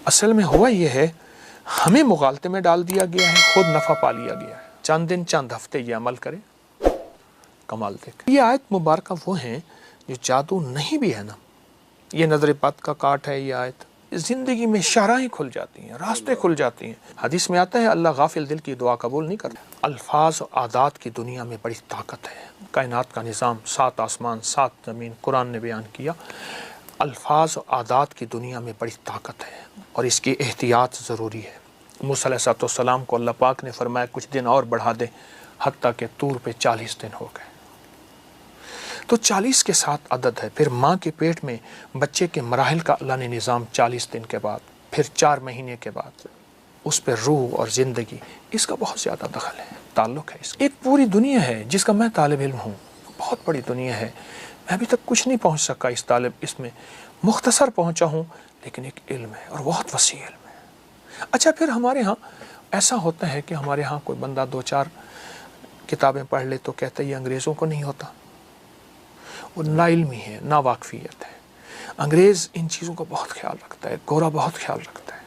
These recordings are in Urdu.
اصل میں ہوا یہ ہے، ہمیں مغالطے میں ڈال دیا گیا ہے، خود نفع پا لیا گیا ہے۔ چند دن چند ہفتے یہ عمل کرے، کمال دیکھ۔ یہ آیت مبارکہ وہ ہیں جو جادو نہیں بھی ہے نا، یہ نظر بد کا کاٹ ہے۔ یہ آیت زندگی میں شاہراہیں کھل جاتی ہیں، راستے کھل جاتی ہیں۔ حدیث میں آتا ہے اللہ غافل دل کی دعا قبول نہیں کرتا۔ الفاظ و عادات کی دنیا میں بڑی طاقت ہے۔ کائنات کا نظام، 7 آسمان 7 زمین، قرآن نے بیان کیا۔ الفاظ و عادات کی دنیا میں بڑی طاقت ہے اور اس کی احتیاط ضروری ہے۔ موسیٰ علیہ السلام کو اللہ پاک نے فرمایا کچھ دن اور بڑھا دے، حتیٰ کہ طور پہ 40 دن ہو گئے۔ تو 40 کے ساتھ عدد ہے۔ پھر ماں کے پیٹ میں بچے کے مراحل کا اللہ نے نظام 40 دن کے بعد، پھر 4 مہینے کے بعد اس پہ روح اور زندگی، اس کا بہت زیادہ دخل ہے، تعلق ہے۔ ایک پوری دنیا ہے جس کا میں طالب علم ہوں، بہت بڑی دنیا ہے۔ میں ابھی تک کچھ نہیں پہنچ سکا اس میں مختصر پہنچا ہوں، لیکن ایک علم ہے اور بہت وسیع علم ہے۔ اچھا، پھر ہمارے ہاں ایسا ہوتا ہے کہ ہمارے ہاں کوئی بندہ 2-4 کتابیں پڑھ لے تو کہتا ہے یہ انگریزوں کو نہیں ہوتا، وہ نا علمی ہے، نا واقفیت ہے۔ انگریز ان چیزوں کا بہت خیال رکھتا ہے، گورا بہت خیال رکھتا ہے،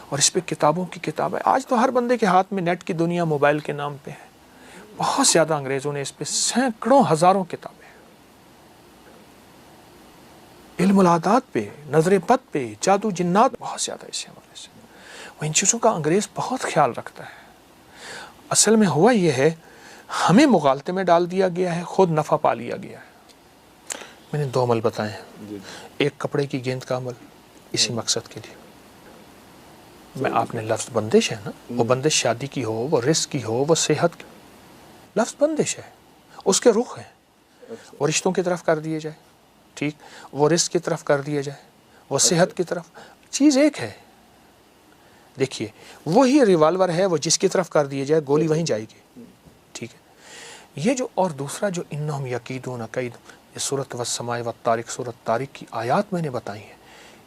اور اس پہ کتابوں کی کتاب ہے۔ آج تو ہر بندے کے ہاتھ میں نیٹ کی دنیا موبائل کے نام پہ ہے۔ بہت زیادہ انگریزوں نے اس پہ سینکڑوں ہزاروں کتابیں، علم العادات پہ، نظر بد پہ، جادو جنات، بہت زیادہ اس حوالے سے وہ ان چیزوں کا انگریز بہت خیال رکھتا ہے۔ اصل میں ہوا یہ ہے، ہمیں مغالطے میں ڈال دیا گیا ہے، خود نفع پا لیا گیا ہے۔ میں نے 2 عمل بتائے ہیں، ایک کپڑے کی گیند کا عمل اسی مقصد کے لیے۔ میں آپ نے لفظ بندش ہے نا، وہ بندش شادی کی ہو، وہ رزق کی ہو، وہ صحت کی، لفظ بندش ہے، اس کے رخ ہیں، وہ رشتوں کی طرف کر دیے جائے، ٹھیک، وہ رزق کی طرف کر دیا جائے، وہ صحت کی طرف، چیز ایک ہے۔ دیکھیے وہی ریوالور ہے، وہ جس کی طرف کر دیے جائے گولی وہیں جائے گی، ٹھیک ہے۔ یہ جو اور دوسرا جو انہم یکیدون کید، یہ سورۃ والسماء والطارق، سورۃ طارق کی آیات میں نے بتائی ہیں،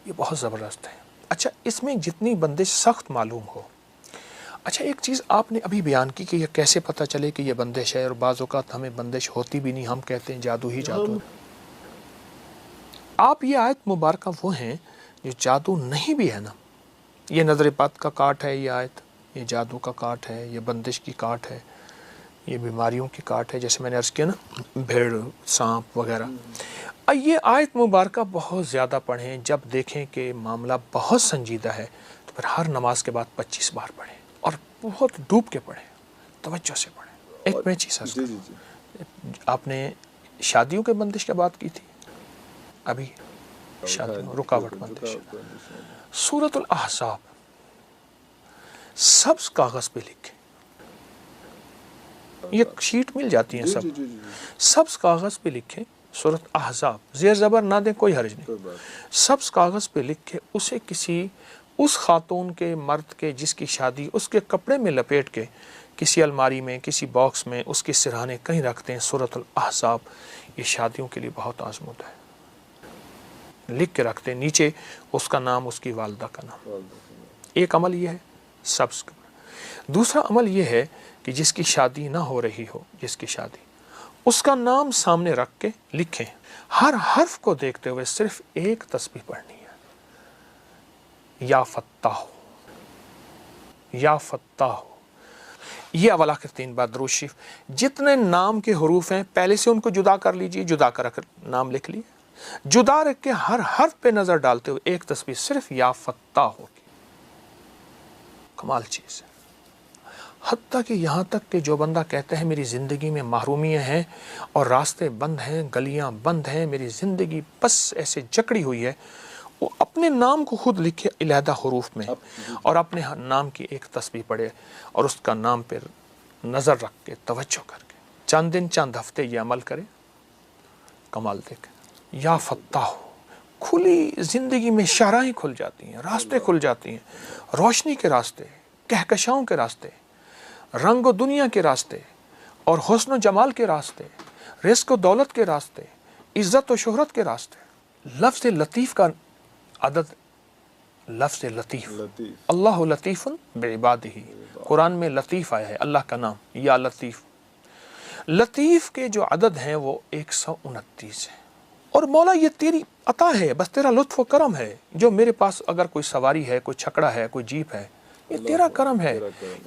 یہ بہت زبردست ہے۔ اچھا، اس میں جتنی بندش سخت معلوم ہو۔ اچھا، ایک چیز آپ نے ابھی بیان کی کہ یہ کیسے پتہ چلے کہ یہ بندش ہے، اور بعض اوقات ہمیں بندش ہوتی بھی نہیں، ہم کہتے ہیں جادو ہی جادو۔ آپ یہ آیت مبارکہ وہ ہیں جو جادو نہیں بھی ہے نا، یہ نظر بد کا کاٹ ہے، یہ آیت، یہ جادو کا کاٹ ہے، یہ بندش کی کاٹ ہے، یہ بیماریوں کی کاٹ ہے، جیسے میں نے عرض کیا نا، بھیڑ، سانپ وغیرہ۔ یہ آیت مبارکہ بہت زیادہ پڑھیں، جب دیکھیں کہ معاملہ بہت سنجیدہ ہے تو پھر ہر نماز کے بعد 25 بار پڑھیں، اور بہت ڈوب کے پڑھیں، توجہ سے پڑھیں۔ ایک میں چیز عرض کروں، آپ نے شادیوں کے بندش کی بات کی تھی، ابھی شادیوں رکاوٹ بندش، سورۃ الاحزاب سبز کاغذ پہ لکھیں، یہ شیٹ مل جاتی ہیں سب، سبز کاغذ پہ لکھیں سورۃ احزاب، زیر زبر نہ دیں، کوئی حرج نہیں، سبز کاغذ پہ لکھ کے اسے کسی اس خاتون کے، مرد کے جس کی شادی، اس کے کپڑے میں لپیٹ کے کسی الماری میں، کسی باکس میں، اس کے سرہانے کہیں رکھتے ہیں، سورۃ الاحزاب، یہ شادیوں کے لیے بہت آزمود ہے، لکھ کے رکھتے ہیں، نیچے اس کا نام، اس کی والدہ کا نام۔ ایک عمل یہ ہے سبز کا۔ دوسرا عمل یہ ہے کہ جس کی شادی نہ ہو رہی ہو، جس کی شادی، اس کا نام سامنے رکھ کے لکھیں، ہر حرف کو دیکھتے ہوئے صرف ایک تسبیح پڑھنی ہے، یا فتاح، یا فتاح۔ یہ اول آخر 3 بار درود شریف، جتنے نام کے حروف ہیں پہلے سے ان کو جدا کر لیجئے، جدا کر نام لکھ لیے، جدا رکھ کے ہر حرف پہ نظر ڈالتے ہوئے ایک تسبیح صرف یا فتاح ہوگی، کمال چیز ہے۔ حتیٰ کہ یہاں تک کہ جو بندہ کہتا ہے میری زندگی میں محرومیاں ہیں اور راستے بند ہیں، گلیاں بند ہیں، میری زندگی بس ایسے جکڑی ہوئی ہے، وہ اپنے نام کو خود لکھے علیحدہ حروف میں، اور اپنے نام کی ایک تسبیح پڑھے، اور اس کا نام پہ نظر رکھ کے، توجہ کر کے، چند دن چند ہفتے یہ عمل کرے، کمال دیکھیں۔ یا فتاح، کھلی زندگی میں شاہراہیں کھل جاتی ہیں، راستے کھل جاتی ہیں، روشنی کے راستے، کہکشاؤں کے راستے، رنگ و دنیا کے راستے، اور حسن و جمال کے راستے، رزق و دولت کے راستے، عزت و شہرت کے راستے۔ لفظ لطیف کا عدد، لفظ لطیف، اللہ لطیف بعبادہ، قرآن میں لطیف آیا ہے، اللہ کا نام، یا لطیف۔ لطیف کے جو عدد ہیں وہ 129 ہیں، اور مولا یہ تیری عطا ہے، بس تیرا لطف و کرم ہے، جو میرے پاس اگر کوئی سواری ہے، کوئی چھکڑا ہے، کوئی جیپ ہے، یہ تیرا کرم ہے،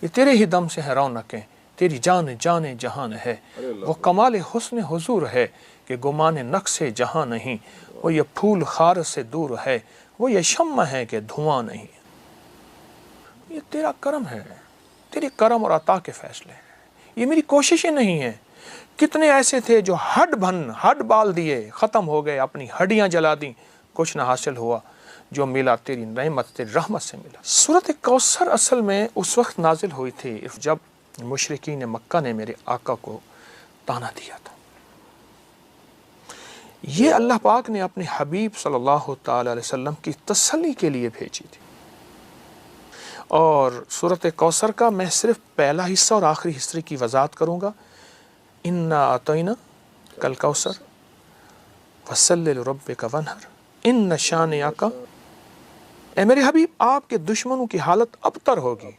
یہ تیرے ہی دم سے ہے رونقیں، تیری جان جان جہان ہے، وہ کمال حسن حضور ہے کہ گمان نقص جہاں نہیں، وہ یہ پھول خار سے دور ہے، وہ یہ شمع ہے کہ دھواں نہیں۔ یہ تیرا کرم ہے، تیری کرم اور عطا کے فیصلے ہیں، یہ میری کوششیں نہیں ہیں۔ کتنے ایسے تھے جو ہڈ بال دیے، ختم ہو گئے، اپنی ہڈیاں جلا دیں، کچھ نہ حاصل ہوا، جو ملا تیری نعمت، تیری رحمت سے ملا۔ سورۃ کوثر اصل میں اس وقت نازل ہوئی تھی جب مشرکین مکہ نے میرے آقا کو طعنہ دیا تھا۔ یہ اللہ پاک نے اپنے حبیب صلی اللہ تعالی علیہ وسلم کی تسلی کے لیے بھیجی تھی۔ اور سورۃ کوثر کا میں صرف پہلا حصہ اور آخری حصے کی وضاحت کروں گا۔ انا اعطیناک الکوثر فصلی لربک وانحر ان شانئک، اے میرے حبیب آپ کے دشمنوں کی حالت ابتر ہوگی،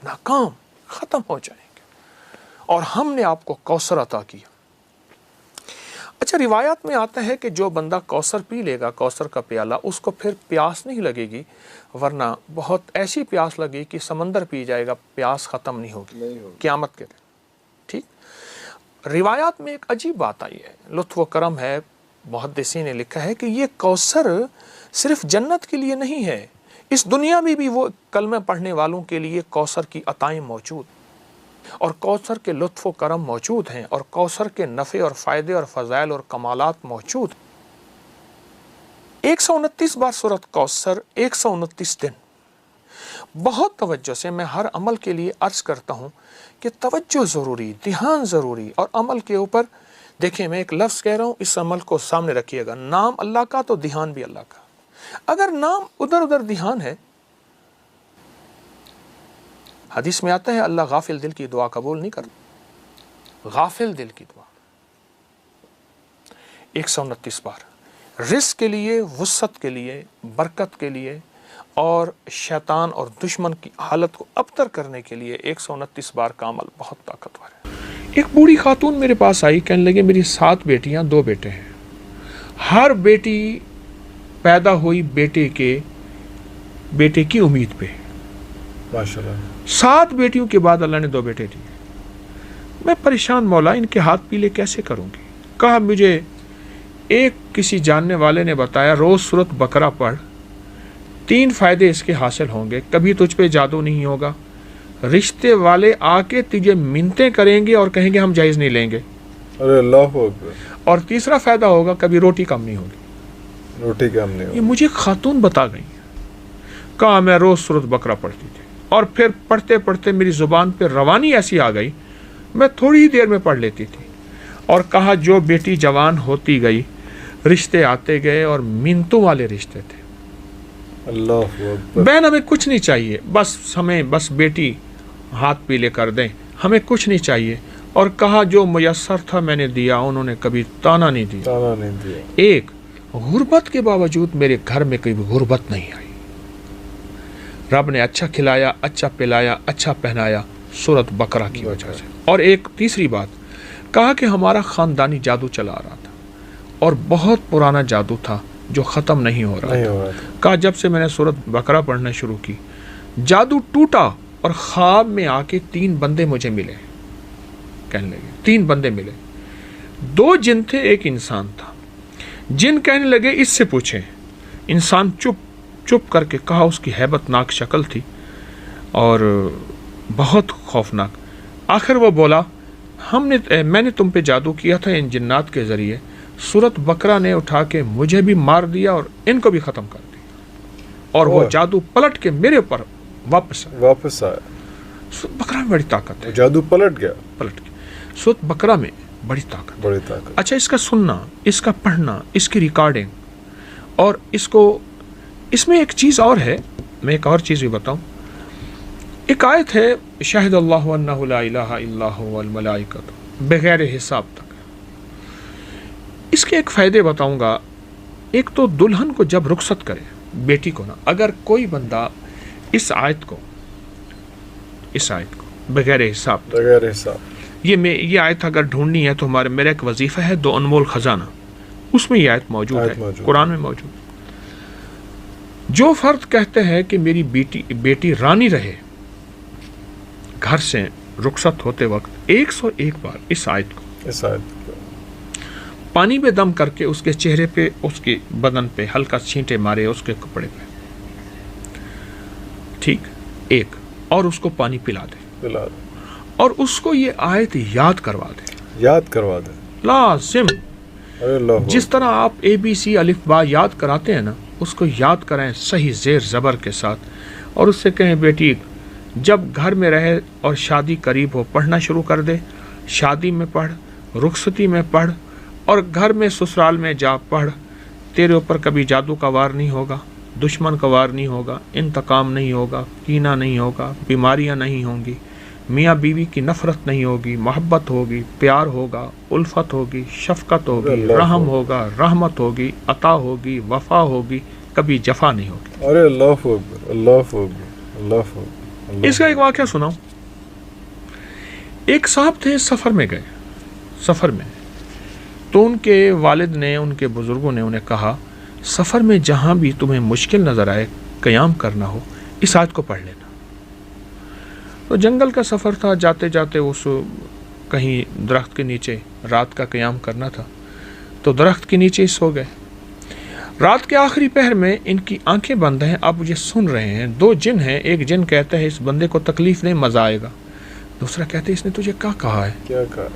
ناکام، ختم ہو جائیں گے، اور ہم نے آپ کو کوثر عطا کیا۔ اچھا، روایات میں آتا ہے کہ جو بندہ کوثر پی لے گا، کوثر کا پیالہ، اس کو پھر پیاس نہیں لگے گی، ورنہ بہت ایسی پیاس لگے کہ سمندر پی جائے گا، پیاس ختم نہیں ہوگی قیامت کے دن۔ ٹھیک، روایات میں ایک عجیب بات آئی ہے، لطف و کرم ہے، محدثین نے لکھا ہے کہ یہ کوثر صرف جنت کے لیے نہیں ہے، اس دنیا میں بھی وہ کلمہ پڑھنے والوں کے لیے کوثر کی عطائیں موجود، اور کوثر کے لطف و کرم موجود ہیں، اور کوثر کے نفع اور فائدے اور فضائل اور کمالات موجود ہیں۔ 129 بار سورۃ کوثر، 129 دن۔ بہت توجہ سے میں ہر عمل کے لیے عرض کرتا ہوں کہ توجہ ضروری، دھیان ضروری، اور عمل کے اوپر دیکھیں، میں ایک لفظ کہہ رہا ہوں، اس عمل کو سامنے رکھیے گا، نام اللہ کا تو دھیان بھی اللہ کا۔ اگر نام ادھر ادھر دھیان ہے، حدیث میں آتا ہے اللہ غافل دل کی دعا قبول نہیں کرتا، غافل دل کی دعا۔ 129 بار رزق کے لیے، وسعت کے لیے، برکت کے لیے، اور شیطان اور دشمن کی حالت کو ابتر کرنے کے لیے 129 بار کا عمل بہت طاقتور ہے۔ ایک بوڑھی خاتون میرے پاس آئی، کہنے لگے میری 7 بیٹیاں 2 بیٹے ہیں، ہر بیٹی پیدا ہوئی بیٹے کی امید پہ، ماشاءاللہ 7 بیٹیوں کے بعد اللہ نے 2 بیٹے دیے۔ میں پریشان، مولا ان کے ہاتھ پیلے کیسے کروں گی؟ کہا مجھے ایک کسی جاننے والے نے بتایا، روز سورۃ بقرہ پڑھ، 3 فائدے اس کے حاصل ہوں گے، کبھی تجھ پہ جادو نہیں ہوگا، رشتے والے آ کے تجھے منتیں کریں گے اور کہیں گے ہم جائز نہیں لیں گے، ارے اللہ اکبر، اور تیسرا فائدہ ہوگا کبھی روٹی کم نہیں ہوگی، روٹی کم نہیں ہوگی۔ یہ مجھے خاتون بتا گئی۔ کہا میں روز سورۃ بقرہ پڑھتی تھی، اور پھر پڑھتے پڑھتے میری زبان پہ روانی ایسی آ گئی، میں تھوڑی ہی دیر میں پڑھ لیتی تھی۔ اور کہا جو بیٹی جوان ہوتی گئی، رشتے آتے گئے اور منتوں والے رشتے تھے۔ اللہ اکبر۔ بہن ہمیں کچھ نہیں چاہیے، بس بیٹی ہاتھ پیلے کر دیں، ہمیں کچھ نہیں چاہیے۔ اور کہا جو میسر تھا میں نے دیا، انہوں نے کبھی طعنہ نہیں دیا۔ ایک غربت کے باوجود میرے گھر میں کبھی غربت نہیں آئی، رب نے اچھا کھلایا، اچھا پلایا، اچھا پہنایا، سورۃ بقرہ کی وجہ سے۔ اور ایک تیسری بات کہا کہ ہمارا خاندانی جادو چلا آ رہا تھا، اور بہت پرانا جادو تھا جو ختم نہیں ہو رہا تھا۔ کہا جب سے میں نے سورۃ بقرہ پڑھنا شروع کی، جادو ٹوٹا، اور خواب میں آ کے 3 بندے مجھے ملے، کہنے لگے 3 بندے ملے، 2 جن تھے، ایک انسان تھا۔ جن کہنے لگے اس سے پوچھیں، انسان چپ کر کے کہا، اس کی ہیبت ناک شکل تھی اور بہت خوفناک۔ آخر وہ بولا میں نے تم پہ جادو کیا تھا ان جنات کے ذریعے، سورۃ بقرہ نے اٹھا کے مجھے بھی مار دیا اور ان کو بھی ختم کر دیا، اور وہ جادو پلٹ کے میرے اوپر واپس آیا۔ سورۃ بقرہ میں بڑی طاقت ہے، جادو پلٹ گیا، سورۃ بقرہ میں بڑی طاقت۔ اچھا، اس کا سننا، اس کا پڑھنا، اس کی ریکارڈنگ، اور اس میں ایک چیز اور ہے، میں ایک اور چیز بھی بتاؤں۔ ایک آیت ہے، شاہد اللہ انہ لا الہ الا هو والملائکۃ، بغیر حساب تک۔ اس کے ایک فائدے بتاؤں گا۔ ایک تو دلہن کو جب رخصت کرے، بیٹی کو نا، اگر کوئی بندہ اس آیت کو بغیر حساب یہ آیت اگر ڈھونڈنی ہے تو میرا ایک وظیفہ ہے 2 انمول خزانہ، اس میں یہ آیت موجود ہے، قرآن میں موجود۔ جو فرد کہتے ہیں کہ میری بیٹی رانی رہے، گھر سے رخصت ہوتے وقت 101 بار اس آیت کو پانی میں دم کر کے اس کے چہرے پہ، اس کے بدن پہ ہلکا چھینٹے مارے، اس کے کپڑے پہ، ٹھیک، ایک، اور اس کو پانی پلا دے اور اس کو یہ آیت یاد کروا دے لازم۔ جس طرح آپ ABC الف با یاد کراتے ہیں نا، اس کو یاد کریں صحیح زیر زبر کے ساتھ، اور اس سے کہیں بیٹی جب گھر میں رہے اور شادی قریب ہو پڑھنا شروع کر دے، شادی میں پڑھ، رخصتی میں پڑھ، اور گھر میں سسرال میں جا پڑھ۔ تیرے اوپر کبھی جادو کا وار نہیں ہوگا، دشمن کا وار نہیں ہوگا، انتقام نہیں ہوگا، کینہ نہیں ہوگا، بیماریاں نہیں ہوں گی، میاں بیوی کی نفرت نہیں ہوگی، محبت ہوگی، پیار ہوگا، الفت ہوگی، شفقت ہوگی، رحم ہوگا، رحمت ہوگی، عطا ہوگی، وفا ہوگی، کبھی جفا نہیں ہوگی۔ ارے اللہ اکبر، اللہ اکبر، اللہ اکبر۔ اس کا ایک واقعہ سناؤں۔ ایک صاحب تھے، سفر میں گئے، سفر میں تو ان کے والد نے، ان کے بزرگوں نے انہیں کہا سفر میں جہاں بھی تمہیں مشکل نظر آئے، قیام کرنا ہو، اس آیت کو پڑھ لینا۔ تو جنگل کا سفر تھا، جاتے جاتے اس کہیں درخت کے نیچے رات کا قیام کرنا تھا، تو درخت کے نیچے سو گئے۔ رات کے آخری پہر میں ان کی آنکھیں بند ہیں، اب یہ سن رہے ہیں، 2 جن ہیں، ایک جن کہتا ہے اس بندے کو تکلیف نہیں، مزہ آئے گا، دوسرا کہتے ہیں اس نے تجھے کیا کہا ہے، کیا کہا؟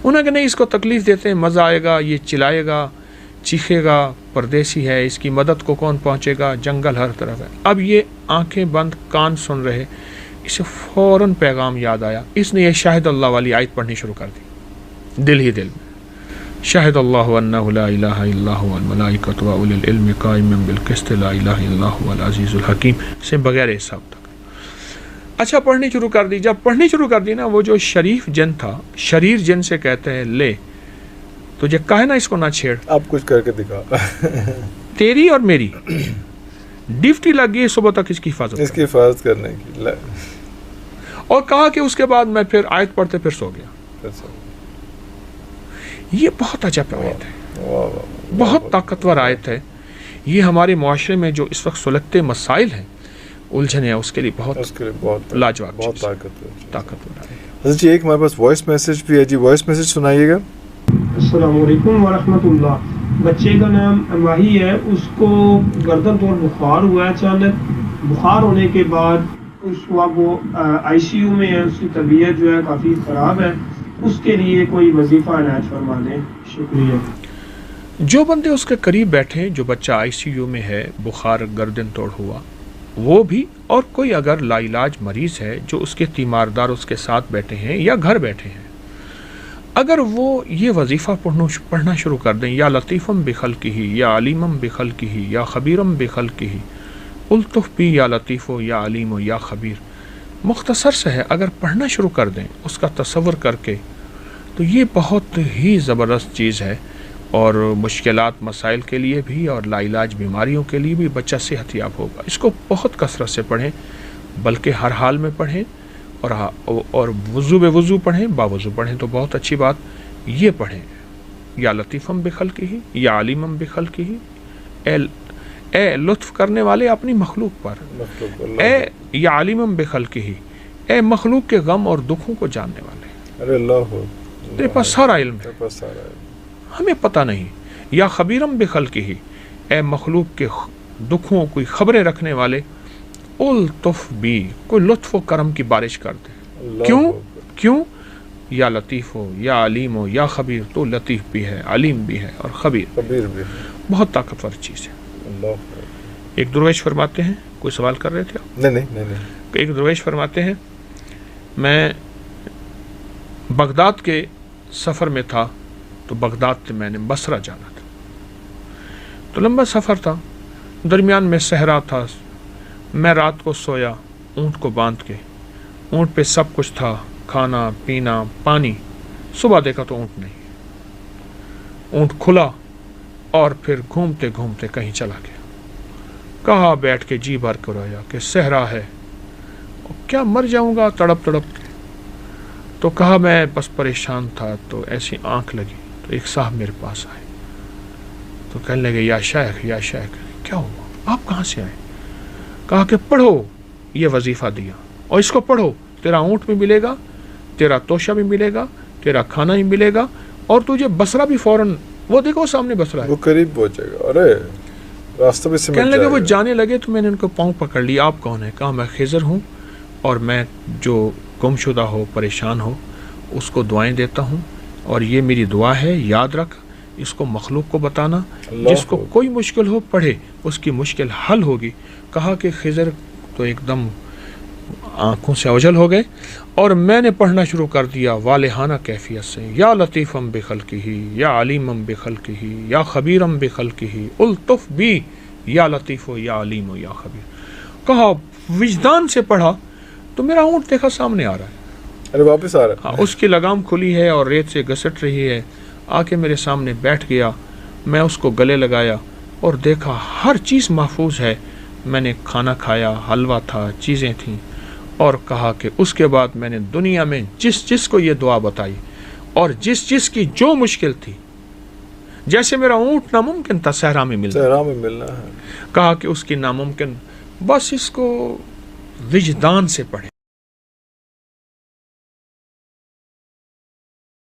انہوں نے نہیں، اس کو تکلیف دیتے ہیں، مزہ آئے گا، یہ چلائے گا، چیخے گا، پردیسی ہے، اس کی مدد کو کون پہنچے گا، جنگل ہر طرف ہے۔ اب یہ آنکھیں بند، کان سن رہے، اسے فوراً پیغام یاد آیا، اس نے یہ شاہد اللہ والی آیت پڑھنی شروع کر دی، دل ہی دل میں، شاہد اللہ انہ لا الہ الا هو والملائکۃ واولی العلم قائما بالقسط لا الہ الا هو العزیز الحکیم سے بغیر حساب تک۔ اچھا، پڑھنی شروع کر دی۔ جب پڑھنی شروع کر دی نا، وہ جو شریف جن تھا، شریر جن سے کہتے ہیں لے تجھے کہا نا اس کو نہ چھیڑ، اب کچھ کر کے دکھا۔ تیری اور میری ڈیوٹی لگ گئی صبح تک اس کی حفاظت، اس کی حفاظت کرنے کی، اور کہا کہ اس کے بعد میں پھر آیت پڑھتے پھر سو گیا۔ یہ بہت عجب آیت ہے، بہت طاقتور آیت ہے۔ یہ ہمارے معاشرے میں جو اس وقت سلگتے مسائل ہیں، الجھن ہے، اس کے لیے بہت لاجواب، بہت طاقتور آیت ہے۔ حضرت جی، ایک ہمارے پاس وائس میسج بھی ہے جی، وائس میسج سنائیے گا۔ السلام علیکم ورحمۃ اللہ۔ بچے کا نام ماہی ہے، اس کو گردن پر بخار ہوا ہے اچانک، بخار ہونے کے بعد اس وقت وہ ICU میں ہے، اس کی طبیعت جو ہے کافی خراب ہے، اس کے لیے کوئی وظیفہ عنایت فرما دیں، شکریہ۔ جو بندے اس کے قریب بیٹھے، جو بچہ ICU میں ہے، بخار گردن توڑ ہوا، وہ بھی، اور کوئی اگر لا علاج مریض ہے جو اس کے تیماردار اس کے ساتھ بیٹھے ہیں یا گھر بیٹھے ہیں، اگر وہ یہ وظیفہ پڑھنا شروع کر دیں، یا لطیفم بخلقہ یا علیمم بخلقہ یا خبیرم بخلقہ، الطف بھی یا لطیف و یا علیم و یا خبیر، مختصر سے ہے، اگر پڑھنا شروع کر دیں اس کا تصور کر کے، تو یہ بہت ہی زبردست چیز ہے، اور مشکلات مسائل کے لیے بھی اور لا علاج بیماریوں کے لیے بھی بچہ صحت یاب ہوگا۔ اس کو بہت کثرت سے پڑھیں، بلکہ ہر حال میں پڑھیں، اور وضو بے وضو پڑھیں، باوضو پڑھیں تو بہت اچھی بات۔ یہ پڑھیں، یا لطیفم بخلقہ یا علیمم بخلقہ، اے لطف کرنے والے اپنی مخلوق پر، اے یا علیمم بخلقہ، اے مخلوق کے غم اور دکھوں کو جاننے والے، ارے اللہ، تیرے پاس سارا علم ہے، ہمیں پتہ نہیں، یا خبیرم بخلقہ، اے مخلوق کے دکھوں کوئی خبریں رکھنے والے، الطف بھی، کوئی لطف و کرم کی بارش کر دے۔ کیوں؟ یا لطیف ہو یا علیم ہو یا خبیر، تو لطیف بھی ہے، علیم بھی ہے اور خبیر بھی ہے، بہت طاقتور چیز ہے۔ ایک درویش فرماتے ہیں، کوئی سوال کر رہے تھے آپ؟ نہیں۔ ایک درویش فرماتے ہیں، میں بغداد کے سفر میں تھا، تو بغداد سے میں نے بصرہ جانا تھا، تو لمبا سفر تھا، درمیان میں صحرا تھا، میں رات کو سویا اونٹ کو باندھ کے، اونٹ پہ سب کچھ تھا، کھانا پینا پانی، صبح دیکھا تو اونٹ نہیں، اونٹ کھلا اور پھر گھومتے گھومتے کہیں چلا گیا، کہاں بیٹھ کے جی بھر کر رویا کہ صحرا ہے، کیا مر جاؤں گا تڑپ تڑپ کے، تو کہا میں بس پریشان تھا تو ایسی آنکھ لگی تو ایک صاحب میرے پاس آئے تو کہنے لگے یا شیخ کیا ہوا آپ کہاں سے آئے؟ کہا کہ پڑھو یہ وظیفہ دیا اور اس کو پڑھو، تیرا اونٹ بھی ملے گا، تیرا توشہ بھی ملے گا، تیرا کھانا بھی ملے گا، اور تجھے بصرہ بھی فوراً، وہ دیکھو سامنے بصرہ ہے، وہ قریب پہنچے گا. ارے راستہ بھی سمجھ کہنے لگے جائے وہ گا. جانے لگے تو میں نے ان کو پاؤں پکڑ لیا. آپ کون ہیں؟ کہا میں خضر ہوں اور میں جو گم شدہ ہو پریشان ہو اس کو دعائیں دیتا ہوں، اور یہ میری دعا ہے، یاد رکھ اس کو مخلوق کو بتانا، اللہ جس کو کوئی مشکل ہو پڑھے اس کی مشکل حل ہوگی. کہا کہ خضر تو ایک دم آنکھوں سے اوجھل ہو گئے اور میں نے پڑھنا شروع کر دیا والہانہ کیفیت سے، یا لطیفم بخلقہ یا علیمم بخلقہ یا خبیرم بخلقہ الطف بی یا لطیف یا علیم یا خبیر. کہا وجدان سے پڑھا تو میرا اونٹ دیکھا سامنے آ رہا ہے، ارے واپس آ رہا ہے. اس کی لگام کھلی ہے اور ریت سے گھسٹ رہی ہے. آ کے میرے سامنے بیٹھ گیا، میں اس کو گلے لگایا اور دیکھا ہر چیز محفوظ ہے. میں نے کھانا کھایا، حلوہ تھا، چیزیں تھیں، اور کہا کہ اس کے بعد میں نے دنیا میں جس کو یہ دعا بتائی اور جس کی جو مشکل تھی، جیسے میرا اونٹ ناممکن تھا صحرا میں ملنا، کہا کہ اس کی ناممکن، بس اس کو وجدان سے پڑھے.